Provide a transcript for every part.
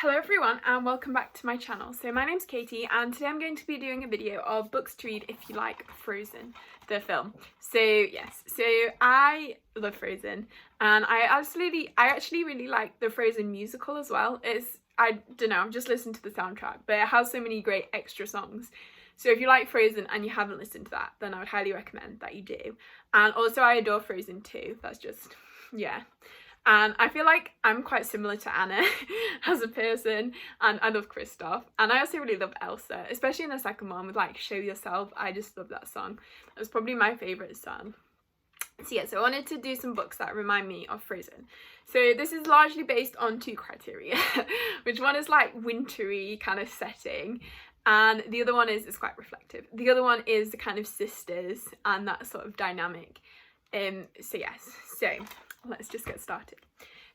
Hello everyone and welcome back to my channel. So my name's Katie and today I'm going to be doing a video of books to read if you like Frozen, the film. So yes, so I love Frozen and I actually really like the Frozen musical as well. I don't know, I've just listened to the soundtrack, but it has so many great extra songs. So if you like Frozen and you haven't listened to that, then I would highly recommend that you do. And also I adore Frozen too. That's just, yeah. And I feel like I'm quite similar to Anna as a person, and I love Kristoff, and I also really love Elsa, especially in the second one with like Show Yourself. I just love that song. That was probably my favourite song. So yeah, so I wanted to do some books that remind me of Frozen. So this is largely based on two criteria, which one is like wintry kind of setting, and the other one is quite reflective. The other one is the kind of sisters and that sort of dynamic. So yes, so let's just get started.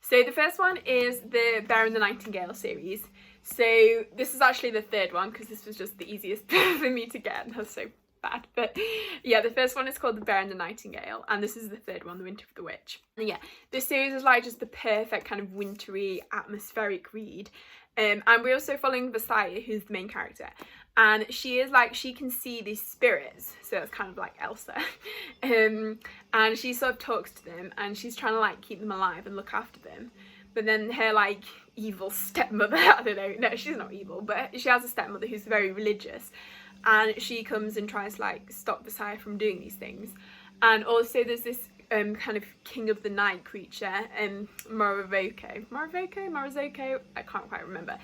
So the first one is the Bear and the Nightingale series. So this is actually the third one because this was just the easiest for me to get. That's so bad. But yeah, the first one is called The Bear and the Nightingale, and this is the third one, The Winter of the Witch. And yeah, this series is like just the perfect kind of wintry atmospheric read. And we're also following Versailles, who's the main character, and she is like, she can see these spirits, so it's kind of like Elsa. And she sort of talks to them and she's trying to like keep them alive and look after them, but then her like evil stepmother, I don't know, no, she's not evil, but she has a stepmother who's very religious, and she comes and tries to like stop Versailles from doing these things. And also there's this kind of king of the night creature, Morizoko, I can't quite remember,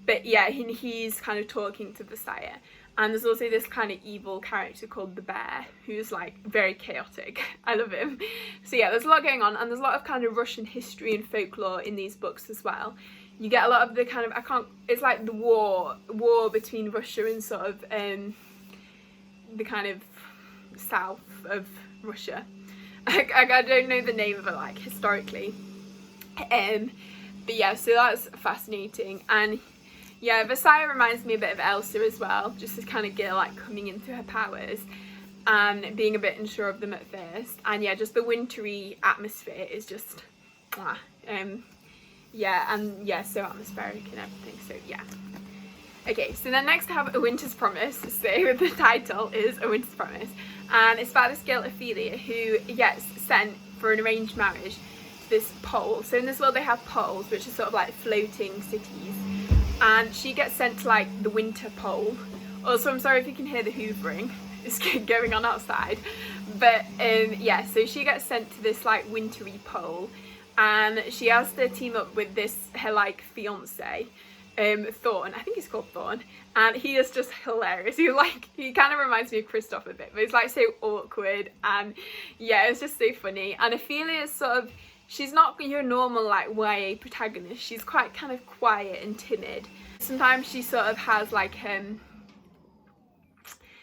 but yeah, he's kind of talking to Versailles. And there's also this kind of evil character called the Bear, who's like very chaotic. I love him. So yeah, there's a lot going on, and there's a lot of kind of Russian history and folklore in these books as well. You get a lot of the kind of, it's like the war between Russia and sort of the kind of south of Russia. I don't know the name of it like historically, but yeah, so that's fascinating. And yeah, Versailles reminds me a bit of Elsa as well, just this kind of girl like coming into her powers and being a bit unsure of them at first. And yeah, just the wintry atmosphere is just yeah, and yeah, so atmospheric and everything. So yeah. Okay, so then next I have A Winter's Promise. So the title is A Winter's Promise, and it's about this girl Ophelia who gets sent for an arranged marriage to this pole. So in this world they have poles, which are sort of like floating cities, and she gets sent to like the winter pole. Also, I'm sorry if you can hear the hoovering, it's going on outside, but yeah, so she gets sent to this like wintry pole, and she has to team up with her like fiance, Thorn, I think he's called Thorn, and he is just hilarious. He kind of reminds me of Kristoff a bit, but he's like so awkward, and yeah, it's just so funny. And Ophelia is sort of, she's not your normal like YA protagonist. She's quite kind of quiet and timid. Sometimes she sort of has like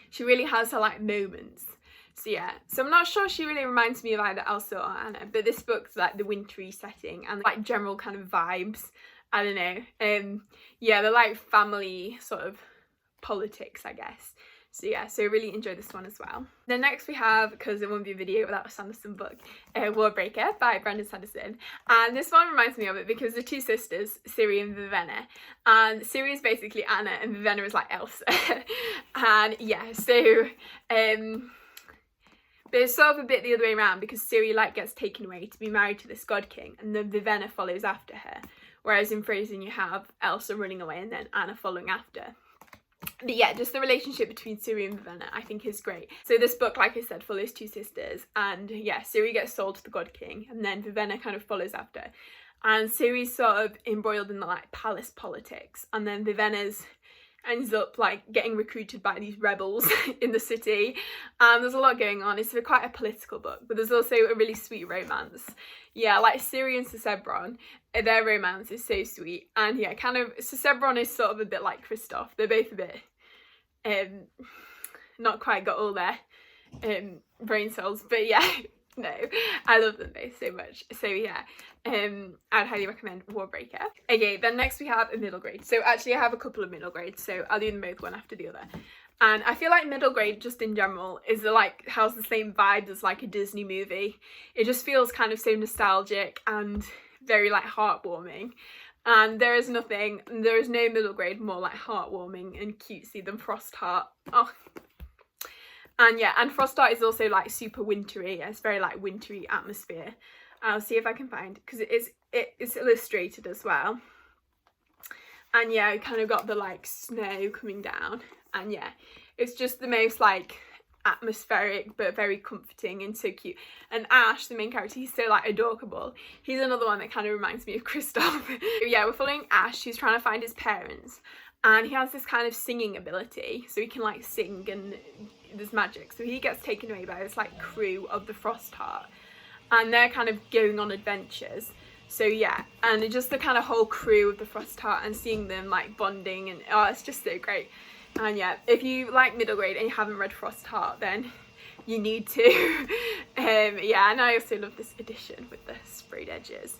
she really has her like moments. So yeah, so I'm not sure she really reminds me of either Elsa or Anna, but this book's like the wintry setting and like general kind of vibes. I don't know, yeah, they're like family sort of politics, I guess. So yeah, so I really enjoyed this one as well. Then next we have, because it won't be a video without a Sanderson book, Warbreaker by Brandon Sanderson. And this one reminds me of it because the two sisters, Ciri and Vivenna, and Ciri is basically Anna and Vivenna is like Elsa. And yeah, so but it's sort of a bit the other way around because Ciri like gets taken away to be married to this god king, and then Vivenna follows after her. Whereas in Frozen you have Elsa running away and then Anna following after. But yeah, just the relationship between Ciri and Vivenna I think is great. So this book, like I said, follows two sisters, and yeah, Ciri gets sold to the god king and then Vivenna kind of follows after. And Ciri's sort of embroiled in the like palace politics, and then Vivenna's ends up like getting recruited by these rebels in the city, and there's a lot going on. It's quite a political book, but there's also a really sweet romance. Yeah, like Ciri and Sisebron, their romance is so sweet. And yeah, kind of Sisebron is sort of a bit like Kristoff. They're both a bit not quite got all their brain cells, but yeah, no, I love them both so much. So yeah, I'd highly recommend Warbreaker. Okay, then next we have a middle grade. So actually I have a couple of middle grades, so I'll do them both one after the other. And I feel like middle grade just in general is like has the same vibe as like a Disney movie. It just feels kind of so nostalgic and very like heartwarming. And there is no middle grade more like heartwarming and cutesy than Frostheart. Oh. And yeah, and Frostheart is also like super wintry. It's very like wintry atmosphere. I'll see if I can find, because it's illustrated as well. And yeah, I kind of got the like snow coming down, and yeah, it's just the most like atmospheric but very comforting and so cute. And Ash, the main character, he's so like adorable. He's another one that kind of reminds me of Kristoff. Yeah, we're following Ash. He's trying to find his parents, and he has this kind of singing ability, so he can like sing and there's magic. So he gets taken away by this like crew of the Frostheart, and they're kind of going on adventures. So yeah, and just the kind of whole crew of the Frostheart and seeing them like bonding, and oh, it's just so great. And yeah, if you like middle grade and you haven't read Frostheart, then you need to. Yeah, and I also love this edition with the sprayed edges.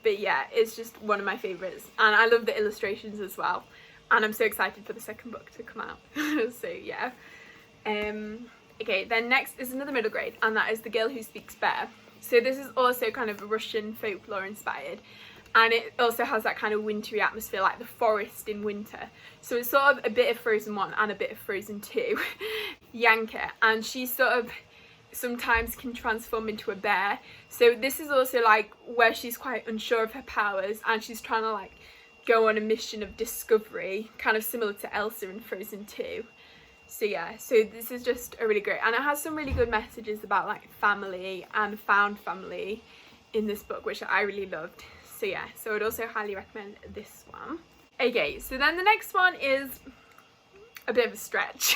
But yeah, it's just one of my favourites, and I love the illustrations as well. And I'm so excited for the second book to come out. So yeah. Okay, then next is another middle grade, and that is The Girl Who Speaks Bear. So this is also kind of Russian folklore inspired, and it also has that kind of wintry atmosphere, like the forest in winter. So it's sort of a bit of Frozen 1 and a bit of Frozen 2. Yanka, and she sort of sometimes can transform into a bear. So this is also like where she's quite unsure of her powers, and she's trying to like go on a mission of discovery, kind of similar to Elsa in Frozen 2. So yeah, so this is just a really great, and it has some really good messages about like family and found family in this book, which I really loved. So yeah, so I'd also highly recommend this one. Okay, so then the next one is a bit of a stretch,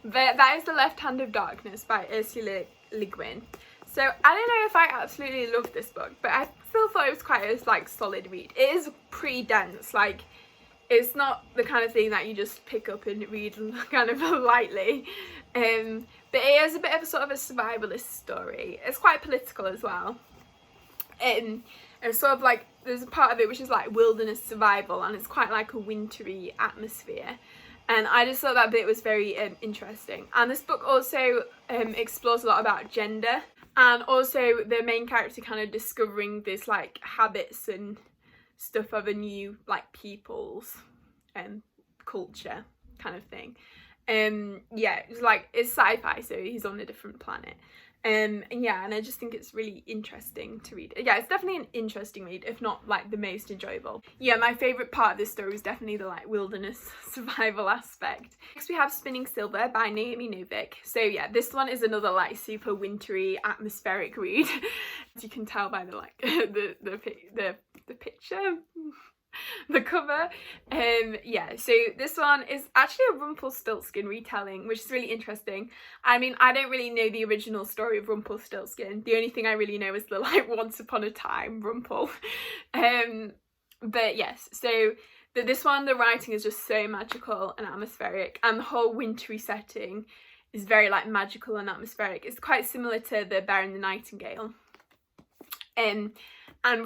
but that is The Left Hand of Darkness by Ursula Le Guin. So I don't know if I absolutely loved this book, but I still thought it was quite a like solid read. It is pretty dense, like it's not the kind of thing that you just pick up and read kind of lightly, but it is a bit of a sort of a survivalist story. It's quite political as well, and it's sort of like there's a part of it which is like wilderness survival, and it's quite like a wintry atmosphere, and I just thought that bit was very interesting. And this book also explores a lot about gender, and also the main character kind of discovering this like habits and stuff of a new like people's culture kind of thing. Yeah, it's like it's sci-fi, so he's on a different planet. And yeah, and I just think it's really interesting to read. Yeah, it's definitely an interesting read, if not like the most enjoyable. Yeah, my favourite part of this story was definitely the like wilderness survival aspect. Next we have Spinning Silver by Naomi Novik. So yeah, this one is another like super wintry atmospheric read. As you can tell by the like the picture, the cover. Yeah, so this one is actually a Rumpelstiltskin retelling, which is really interesting. I mean, I don't really know the original story of Rumpelstiltskin. The only thing I really know is the like once upon a time Rumpel. But yes, so this one, the writing is just so magical and atmospheric, and the whole wintry setting is very like magical and atmospheric. It's quite similar to The Bear and the Nightingale. And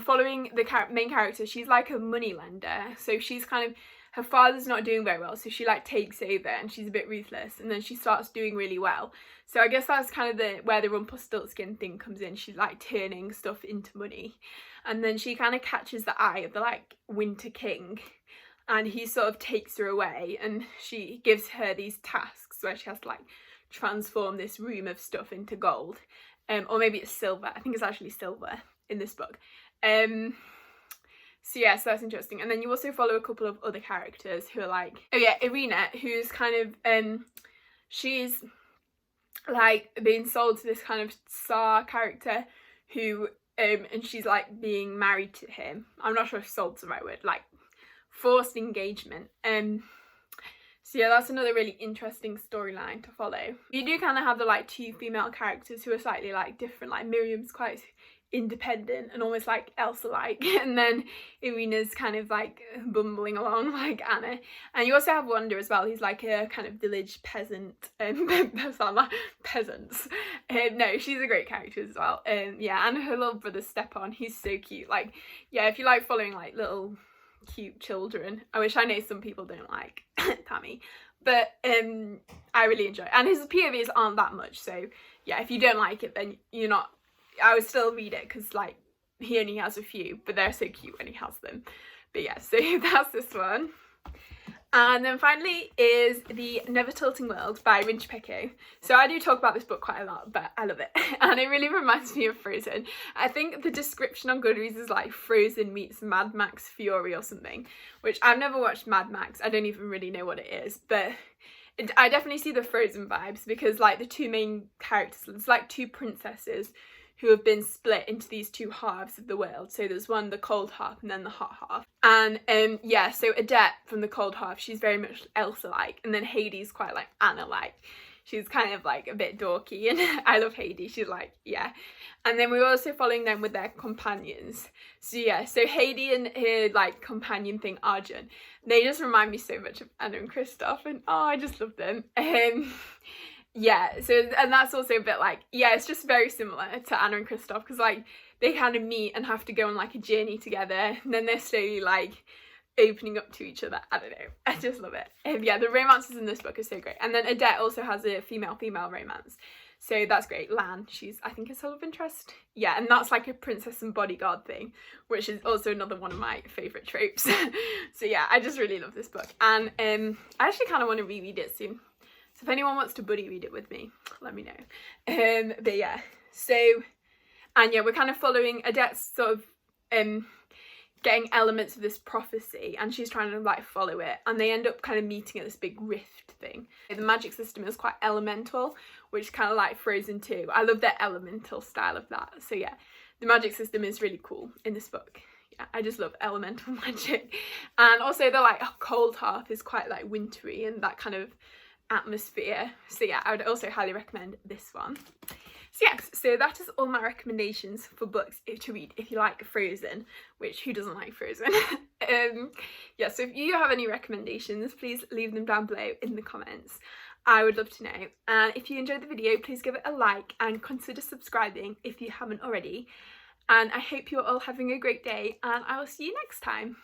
following the main character, she's like a money lender. So she's kind of, her father's not doing very well, so she like takes over and she's a bit ruthless, and then she starts doing really well. So I guess that's kind of where the Rumpelstiltskin thing comes in. She's like turning stuff into money, and then she kind of catches the eye of the like Winter King, and he sort of takes her away, and she gives her these tasks where she has to like transform this room of stuff into gold, or maybe it's silver. I think it's actually silver in this book. So yeah, so that's interesting. And then you also follow a couple of other characters who are like, oh yeah, Irina, who's kind of she's like being sold to this kind of Tsar character who and she's like being married to him. I'm not sure if sold's the right word, like forced engagement. So yeah, that's another really interesting storyline to follow. You do kind of have the like two female characters who are slightly like different. Like Miriam's quite independent and almost like Elsa-like, and then Irina's kind of like bumbling along like Anna. And you also have Wanda as well. He's like a kind of village peasant. That sound like peasants. No, she's a great character as well. Yeah, and her little brother Stepan, he's so cute. Like, yeah, if you like following like little cute children, I wish I know some people don't like Tammy, but I really enjoy it. And his POVs aren't that much, so yeah, if you don't like it, then you're not, I would still read it, because like he only has a few, but they're so cute when he has them. But yeah, so that's this one. And then finally is The Never Tilting World by Wintery. So I do talk about this book quite a lot, but I love it. And it really reminds me of Frozen. I think the description on Goodreads is like Frozen meets Mad Max Fury or something, which I've never watched Mad Max. I don't even really know what it is, but I definitely see the Frozen vibes, because like the two main characters, it's like two princesses who have been split into these two halves of the world. So there's one, the cold half, and then the hot half. And yeah, so Adette from the cold half, she's very much Elsa-like, and then Heidi's quite like Anna-like. She's kind of like a bit dorky, and I love Heidi. She's like, yeah. And then we're also following them with their companions. So yeah, so Heidi and her like companion thing, Arjun, they just remind me so much of Anna and Kristoff, and oh, I just love them. Yeah, so, and that's also a bit like, yeah, it's just very similar to Anna and Kristoff, because like they kind of meet and have to go on like a journey together, and then they're slowly like opening up to each other. I don't know, I just love it. Yeah, the romances in this book are so great. And then Adette also has a female-female romance, so that's great. Lan, she's, I think, her love interest. Yeah, and that's like a princess and bodyguard thing, which is also another one of my favourite tropes. So yeah, I just really love this book, and I actually kind of want to reread it soon. So if anyone wants to buddy read it with me, let me know. But yeah, so, and yeah, we're kind of following Adette's sort of getting elements of this prophecy, and she's trying to like follow it, and they end up kind of meeting at this big rift thing. The magic system is quite elemental, which is kind of like Frozen 2. I love the elemental style of that. So yeah, the magic system is really cool in this book. Yeah, I just love elemental magic. And also the like cold half is quite like wintry and that kind of atmosphere. So yeah, I would also highly recommend this one. So yes, so that is all my recommendations for books to read if you like Frozen, which who doesn't like Frozen? Yeah, so if you have any recommendations, please leave them down below in the comments. I would love to know. And if you enjoyed the video, please give it a like and consider subscribing if you haven't already. And I hope you're all having a great day, and I will see you next time.